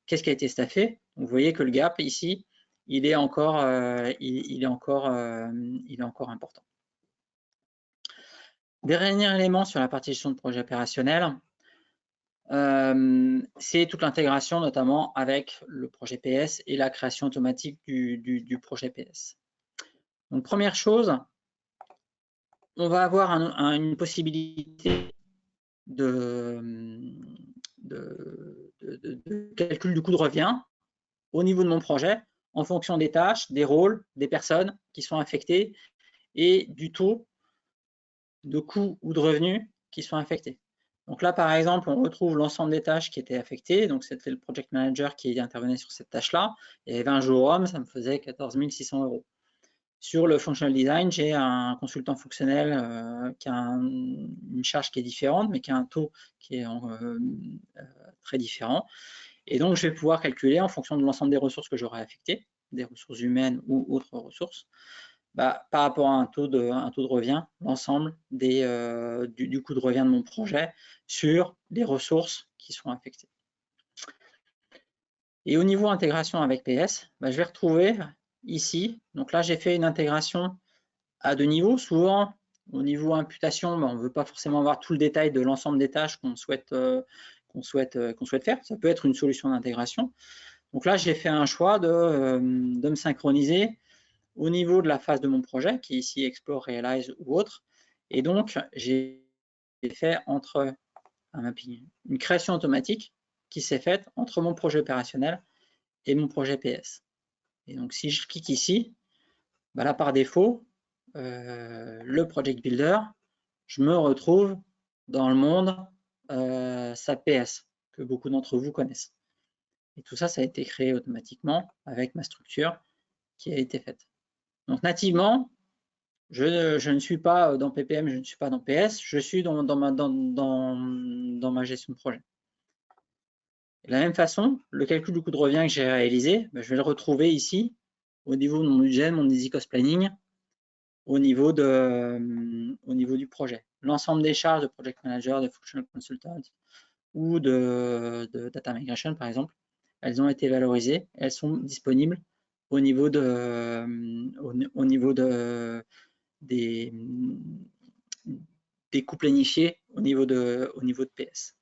Qu'est-ce qui a été staffé? Vous voyez que le gap ici, il est encore important. Dernier élément sur la partie gestion de projet opérationnel, c'est toute l'intégration notamment avec le projet PS et la création automatique du projet PS. Donc première chose, on va avoir une possibilité de calcul du coût de revient au niveau de mon projet en fonction des tâches, des rôles, des personnes qui sont affectées et du taux de coût ou de revenu qui sont affectés. Donc là, par exemple, on retrouve l'ensemble des tâches qui étaient affectées. Donc, c'était le project manager qui intervenait sur cette tâche-là. Il y avait 20 jours hommes, ça me faisait 14 600 €. Sur le functional design, j'ai un consultant fonctionnel qui a une charge qui est différente, mais qui a un taux qui est très différent. Et donc, je vais pouvoir calculer en fonction de l'ensemble des ressources que j'aurai affectées, des ressources humaines ou autres ressources, par rapport à un taux de revient, l'ensemble du coût de revient de mon projet sur les ressources qui sont affectées. Et au niveau intégration avec PS, je vais retrouver ici, donc là j'ai fait une intégration à 2 niveaux. Souvent, au niveau imputation, on ne veut pas forcément avoir tout le détail de l'ensemble des tâches qu'on souhaite faire. Ça peut être une solution d'intégration. Donc là, j'ai fait un choix de me synchroniser au niveau de la phase de mon projet, qui est ici Explore, Realize ou autre. Et donc, j'ai fait entre un mapping, une création automatique qui s'est faite entre mon projet opérationnel et mon projet PS. Et donc, si je clique ici, là, par défaut, le Project Builder, je me retrouve dans le monde SAP PS, que beaucoup d'entre vous connaissent. Et tout ça, ça a été créé automatiquement avec ma structure qui a été faite. Donc, nativement, je ne suis pas dans PPM, je ne suis pas dans PS, je suis dans ma gestion de projet. De la même façon, le calcul du coût de revient que j'ai réalisé, je vais le retrouver ici, au niveau de mon budget, mon easy cost planning, au niveau du projet. L'ensemble des charges de project manager, de functional consultant ou de data migration, par exemple, elles ont été valorisées, elles sont disponibles au niveau des coûts planifiés au niveau de PS.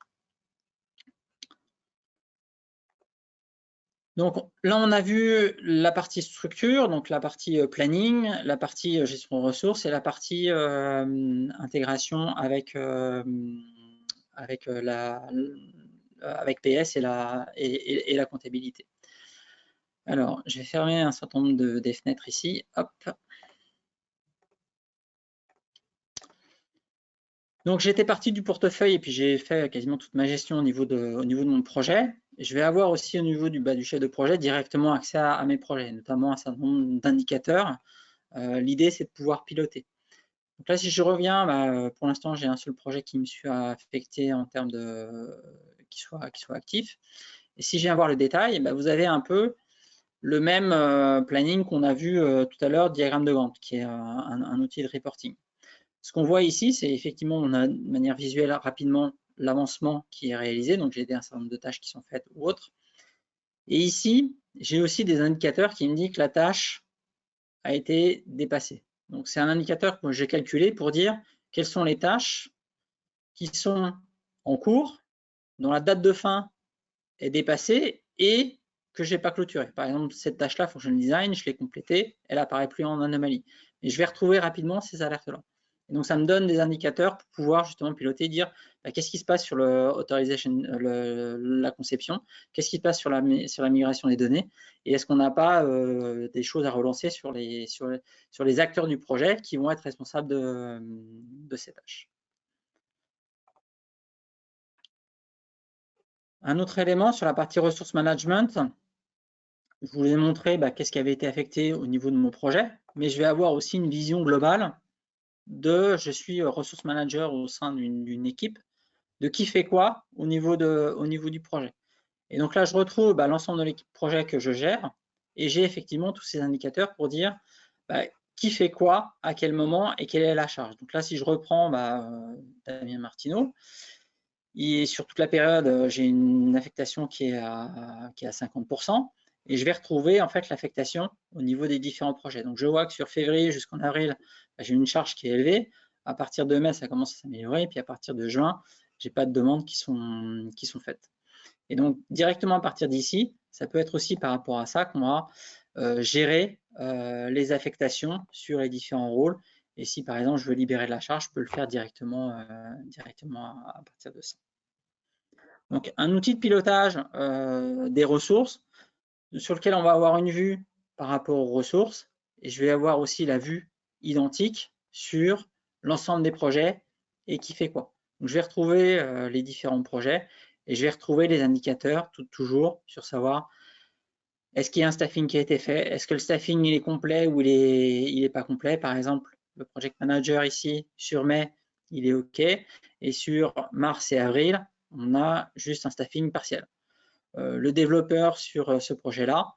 Donc là, on a vu la partie structure, donc la partie planning, la partie gestion de ressources et la partie intégration avec PS et la comptabilité. Alors, je vais fermer un certain nombre des fenêtres ici. Hop. Donc, j'étais parti du portefeuille et puis j'ai fait quasiment toute ma gestion au niveau de mon projet. Je vais avoir aussi au niveau du chef de projet directement accès à mes projets, notamment un certain nombre d'indicateurs. L'idée, c'est de pouvoir piloter. Donc là, si je reviens, pour l'instant, j'ai un seul projet qui me soit affecté en termes qui soit actif. Et si je viens voir le détail, vous avez un peu le même planning qu'on a vu tout à l'heure, diagramme de Gantt, qui est un outil de reporting. Ce qu'on voit ici, c'est effectivement, on a de manière visuelle rapidement l'avancement qui est réalisé, donc j'ai un certain nombre de tâches qui sont faites ou autres. Et ici, j'ai aussi des indicateurs qui me disent que la tâche a été dépassée. Donc c'est un indicateur que j'ai calculé pour dire quelles sont les tâches qui sont en cours, dont la date de fin est dépassée et que je n'ai pas clôturée. Par exemple, cette tâche-là, Function Design, je l'ai complétée, elle n'apparaît plus en anomalie. Et je vais retrouver rapidement ces alertes-là. Et donc, ça me donne des indicateurs pour pouvoir justement piloter, dire bah, qu'est-ce qui se passe sur la conception, qu'est-ce qui se passe sur la migration des données, et est-ce qu'on n'a pas des choses à relancer sur les acteurs du projet qui vont être responsables de ces tâches. Un autre élément sur la partie ressources management, je vous ai montré qu'est-ce qui avait été affecté au niveau de mon projet, mais je vais avoir aussi une vision globale de je suis ressource manager au sein d'une équipe, de qui fait quoi au niveau du projet. Et donc là, je retrouve l'ensemble de l'équipe projet que je gère et j'ai effectivement tous ces indicateurs pour dire qui fait quoi, à quel moment et quelle est la charge. Donc là, si je reprends Damien Martineau, et sur toute la période, j'ai une affectation qui est à 50%. Et je vais retrouver en fait l'affectation au niveau des différents projets. Donc je vois que sur février jusqu'en avril, j'ai une charge qui est élevée. À partir de mai, ça commence à s'améliorer. Puis à partir de juin, j'ai pas de demandes qui sont faites. Et donc directement à partir d'ici, ça peut être aussi par rapport à ça qu'on va gérer les affectations sur les différents rôles. Et si par exemple je veux libérer de la charge, je peux le faire directement à partir de ça. Donc un outil de pilotage des ressources sur lequel on va avoir une vue par rapport aux ressources et je vais avoir aussi la vue identique sur l'ensemble des projets et qui fait quoi. Donc je vais retrouver les différents projets et je vais retrouver les indicateurs toujours sur savoir est-ce qu'il y a un staffing qui a été fait, est-ce que le staffing il est complet ou il est pas complet. Par exemple, le project manager ici sur mai, il est OK et sur mars et avril, on a juste un staffing partiel. Le développeur sur ce projet-là,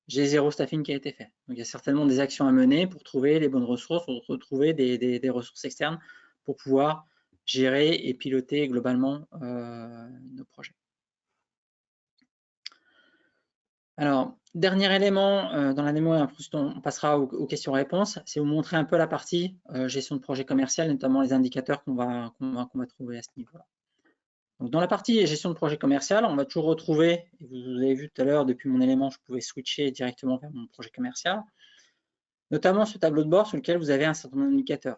j'ai 0 staffing qui a été fait. Donc il y a certainement des actions à mener pour trouver les bonnes ressources, pour retrouver des ressources externes pour pouvoir gérer et piloter globalement nos projets. Alors, dernier élément dans la démo, et ensuite on passera aux questions-réponses, c'est vous montrer un peu la partie gestion de projet commercial, notamment les indicateurs qu'on va trouver à ce niveau-là. Donc, dans la partie gestion de projet commercial, on va toujours retrouver, et vous avez vu tout à l'heure, depuis mon élément, je pouvais switcher directement vers mon projet commercial, notamment ce tableau de bord sur lequel vous avez un certain nombre d'indicateurs.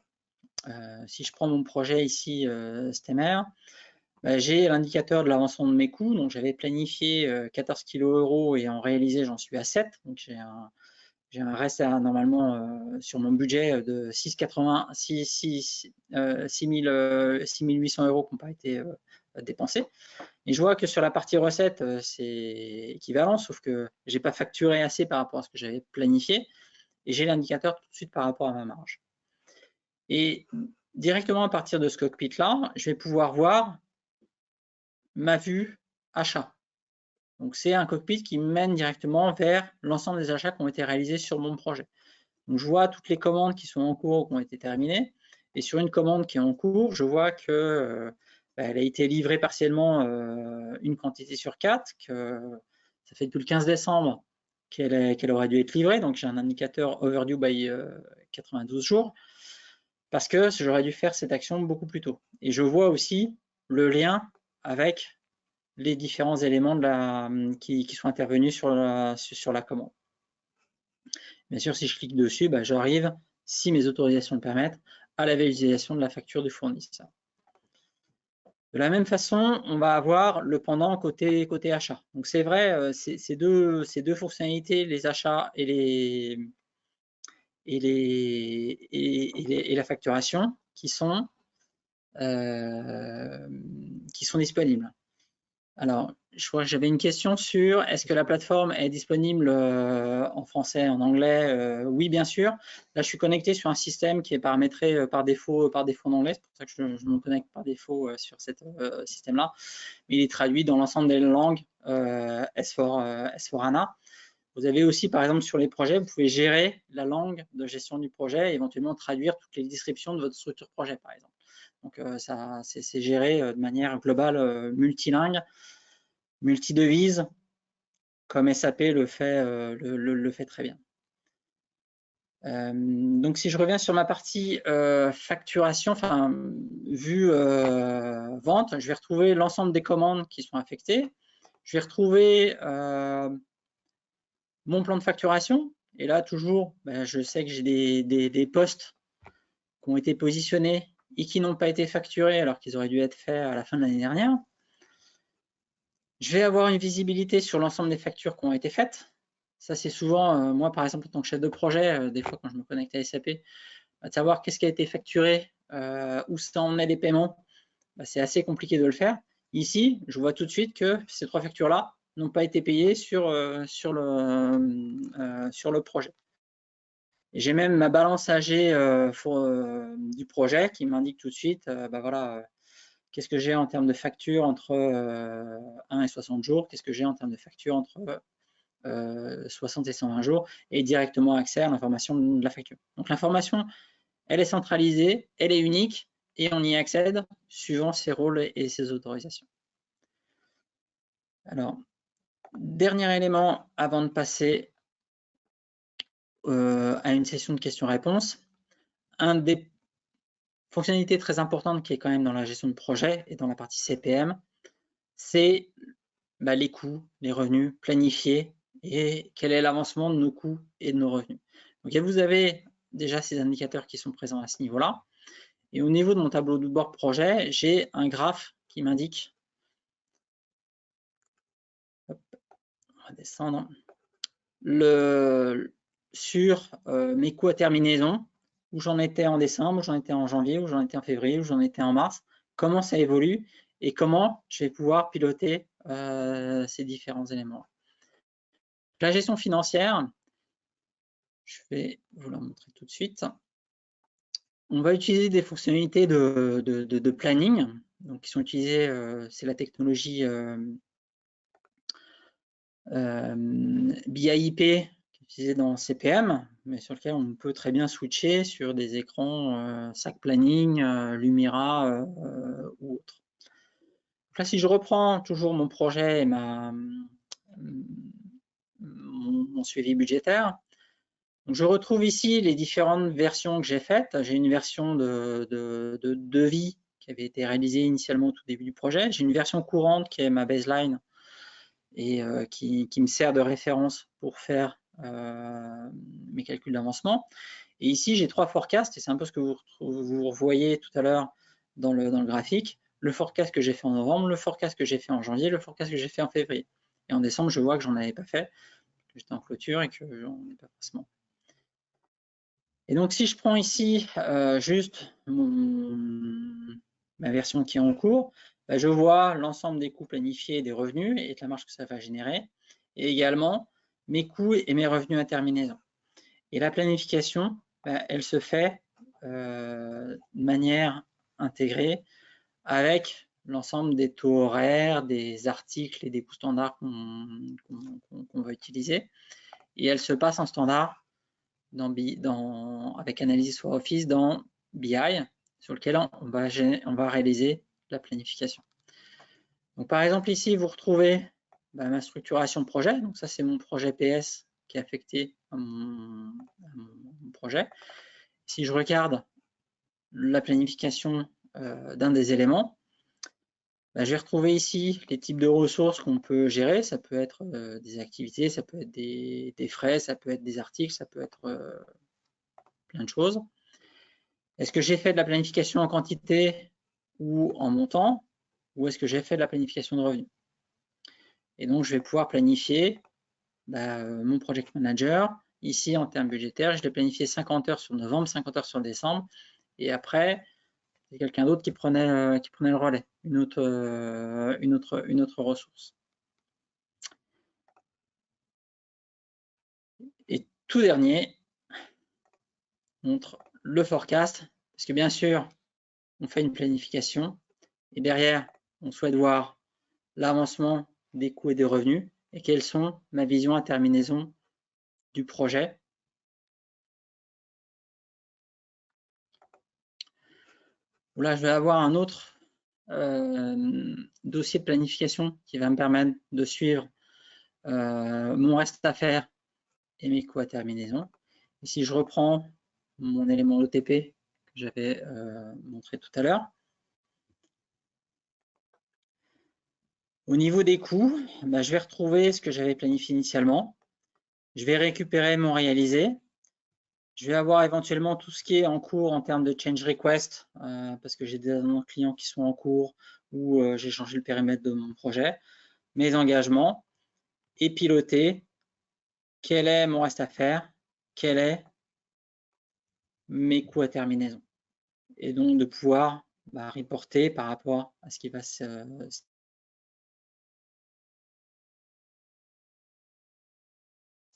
Si je prends mon projet ici, Stemmer, j'ai l'indicateur de l'avancement de mes coûts. Donc, j'avais planifié 14 kg et en réalisé, j'en suis à 7. Donc, j'ai un reste normalement sur mon budget de 6,800 € qui n'ont pas été dépensés. Et je vois que sur la partie recette, c'est équivalent, sauf que je n'ai pas facturé assez par rapport à ce que j'avais planifié. Et j'ai l'indicateur tout de suite par rapport à ma marge. Et directement à partir de ce cockpit-là, je vais pouvoir voir ma vue achat. Donc, c'est un cockpit qui mène directement vers l'ensemble des achats qui ont été réalisés sur mon projet. Donc, je vois toutes les commandes qui sont en cours, qui ont été terminées. Et sur une commande qui est en cours, je vois que elle a été livrée partiellement une quantité sur 4, que ça fait depuis le 15 décembre qu'elle aurait dû être livrée. Donc, j'ai un indicateur overdue by 92 jours parce que j'aurais dû faire cette action beaucoup plus tôt. Et je vois aussi le lien avec les différents éléments qui sont intervenus sur la commande. Bien sûr, si je clique dessus, j'arrive, si mes autorisations le permettent, à la visualisation de la facture du fournisseur. De la même façon, on va avoir le pendant côté achat. Donc c'est vrai, ces deux fonctionnalités, les achats et la facturation, qui sont disponibles. Alors, je crois que j'avais une question sur est-ce que la plateforme est disponible en français, en anglais? Oui, bien sûr. Là, je suis connecté sur un système qui est paramétré par défaut en anglais. C'est pour ça que je me connecte par défaut sur ce système-là. Il est traduit dans l'ensemble des langues S4HANA. Vous avez aussi, par exemple, sur les projets, vous pouvez gérer la langue de gestion du projet et éventuellement traduire toutes les descriptions de votre structure projet, par exemple. Donc, c'est géré de manière globale, multilingue, multidevise, comme SAP le fait très bien. Donc, si je reviens sur ma partie facturation, enfin, vue vente, je vais retrouver l'ensemble des commandes qui sont affectées. Je vais retrouver mon plan de facturation. Et là, toujours, je sais que j'ai des postes qui ont été positionnés et qui n'ont pas été facturés alors qu'ils auraient dû être faits à la fin de l'année dernière. Je vais avoir une visibilité sur l'ensemble des factures qui ont été faites. Ça, c'est souvent, moi, par exemple, en tant que chef de projet, des fois, quand je me connecte à SAP, de savoir qu'est-ce qui a été facturé, où ça en est les paiements, c'est assez compliqué de le faire. Ici, je vois tout de suite que ces 3 factures-là n'ont pas été payées sur le projet. J'ai même ma balance AG du projet qui m'indique tout de suite, voilà, qu'est-ce que j'ai en termes de facture entre 1 et 60 jours, qu'est-ce que j'ai en termes de facture entre 60 et 120 jours, et directement accès à l'information de la facture. Donc l'information, elle est centralisée, elle est unique, et on y accède suivant ses rôles et ses autorisations. Alors, dernier élément avant de passer à une session de questions-réponses, un des fonctionnalités très importantes qui est quand même dans la gestion de projet et dans la partie CPM, c'est les coûts, les revenus planifiés et quel est l'avancement de nos coûts et de nos revenus. Donc, vous avez déjà ces indicateurs qui sont présents à ce niveau-là. Et au niveau de mon tableau de bord projet, j'ai un graphe qui m'indique, on va descendre, sur mes coûts à terminaison, où j'en étais en décembre, où j'en étais en janvier, où j'en étais en février, où j'en étais en mars, comment ça évolue et comment je vais pouvoir piloter ces différents éléments. La gestion financière, je vais vous la montrer tout de suite. On va utiliser des fonctionnalités de planning, donc qui sont utilisées, c'est la technologie BIP qui est utilisée dans CPM, mais sur lequel on peut très bien switcher sur des écrans SAC Planning, Lumira ou autres. Donc là, si je reprends toujours mon projet et mon suivi budgétaire, donc je retrouve ici les différentes versions que j'ai faites. J'ai une version de devis qui avait été réalisée initialement au tout début du projet. J'ai une version courante qui est ma baseline et qui me sert de référence pour faire mes calculs d'avancement. Et ici, j'ai 3 forecasts, et c'est un peu ce que vous voyez tout à l'heure dans le graphique. Le forecast que j'ai fait en novembre, le forecast que j'ai fait en janvier, le forecast que j'ai fait en février. Et en décembre, je vois que j'en avais pas fait, que j'étais en clôture et que j'en ai pas forcément. Et donc, si je prends ici juste ma version qui est en cours, je vois l'ensemble des coûts planifiés et des revenus et de la marge que ça va générer, et également mes coûts et mes revenus à terminaison. Et la planification, elle se fait de manière intégrée avec l'ensemble des taux horaires, des articles et des coûts standards qu'on va utiliser. Et elle se passe en standard avec Analysis for Office dans BI, sur lequel on va réaliser la planification. Donc, par exemple, ici, vous retrouvez ma structuration de projet. Donc, ça, c'est mon projet PS qui est affecté à mon projet. Si je regarde la planification d'un des éléments, je vais retrouver ici les types de ressources qu'on peut gérer. Ça peut être des activités, ça peut être des frais, ça peut être des articles, ça peut être plein de choses. Est-ce que j'ai fait de la planification en quantité ou en montant, ou est-ce que j'ai fait de la planification de revenus? Et donc, je vais pouvoir planifier mon project manager. Ici, en termes budgétaires, je l'ai planifié 50 heures sur novembre, 50 heures sur décembre. Et après, c'est quelqu'un d'autre qui prenait le relais, une autre ressource. Et tout dernier, montre le forecast, parce que bien sûr, on fait une planification et derrière, on souhaite voir l'avancement des coûts et des revenus et quelles sont ma vision à terminaison du projet. Là, je vais avoir un autre dossier de planification qui va me permettre de suivre mon reste à faire et mes coûts à terminaison. Et si je reprends mon élément OTP que j'avais montré tout à l'heure, au niveau des coûts, je vais retrouver ce que j'avais planifié initialement. Je vais récupérer mon réalisé. Je vais avoir éventuellement tout ce qui est en cours en termes de change request, parce que j'ai des demandes clients qui sont en cours ou j'ai changé le périmètre de mon projet, mes engagements, et piloter quel est mon reste à faire, quel est mes coûts à terminaison. Et donc de pouvoir reporter par rapport à ce qui va se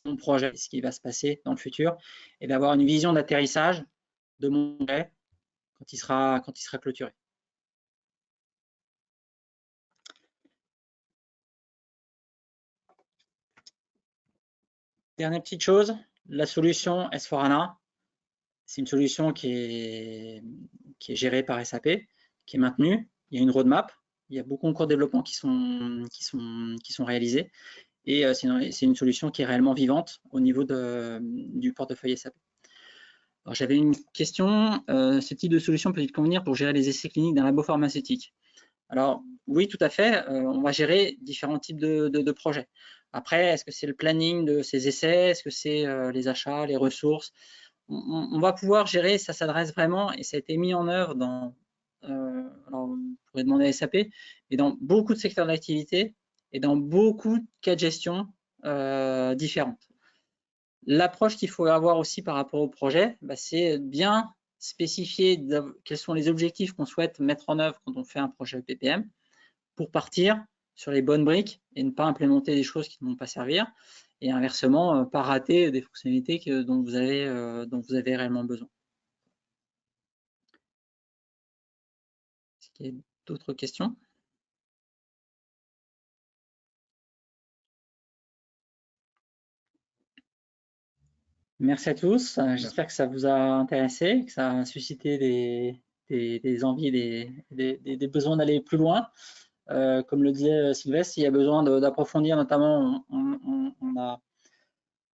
mon projet, ce qui va se passer dans le futur, et d'avoir une vision d'atterrissage de mon projet quand il sera clôturé. Dernière petite chose, la solution S4HANA, c'est une solution qui est gérée par SAP, qui est maintenue. Il y a une roadmap, il y a beaucoup de cours de développement qui sont réalisés, et c'est une solution qui est réellement vivante au niveau du portefeuille SAP. J'avais une question, ce type de solution peut-il convenir pour gérer les essais cliniques d'un labo pharmaceutique? Alors oui, tout à fait, on va gérer différents types de projets. Après, est-ce que c'est le planning de ces essais? Est-ce que c'est les achats, les ressources? On va pouvoir gérer, ça s'adresse vraiment, et ça a été mis en œuvre dans, alors vous pourrez demander à SAP, mais dans beaucoup de secteurs d'activité et dans beaucoup de cas de gestion différentes. L'approche qu'il faut avoir aussi par rapport au projet, c'est bien spécifier quels sont les objectifs qu'on souhaite mettre en œuvre quand on fait un projet PPM pour partir sur les bonnes briques et ne pas implémenter des choses qui ne vont pas servir, et inversement, pas rater des fonctionnalités dont vous avez réellement besoin. Est-ce qu'il y a d'autres questions? Merci à tous. J'espère que ça vous a intéressé, que ça a suscité des envies, des besoins d'aller plus loin. Comme le disait Sylvestre, s'il y a besoin d'approfondir, notamment, on a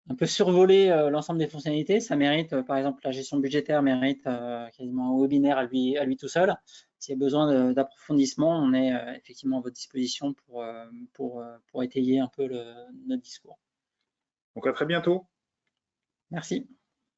un peu survolé l'ensemble des fonctionnalités. Ça mérite, par exemple, la gestion budgétaire mérite quasiment un webinaire à lui tout seul. S'il y a besoin d'approfondissement, on est effectivement à votre disposition pour étayer un peu notre discours. Donc à très bientôt. Merci.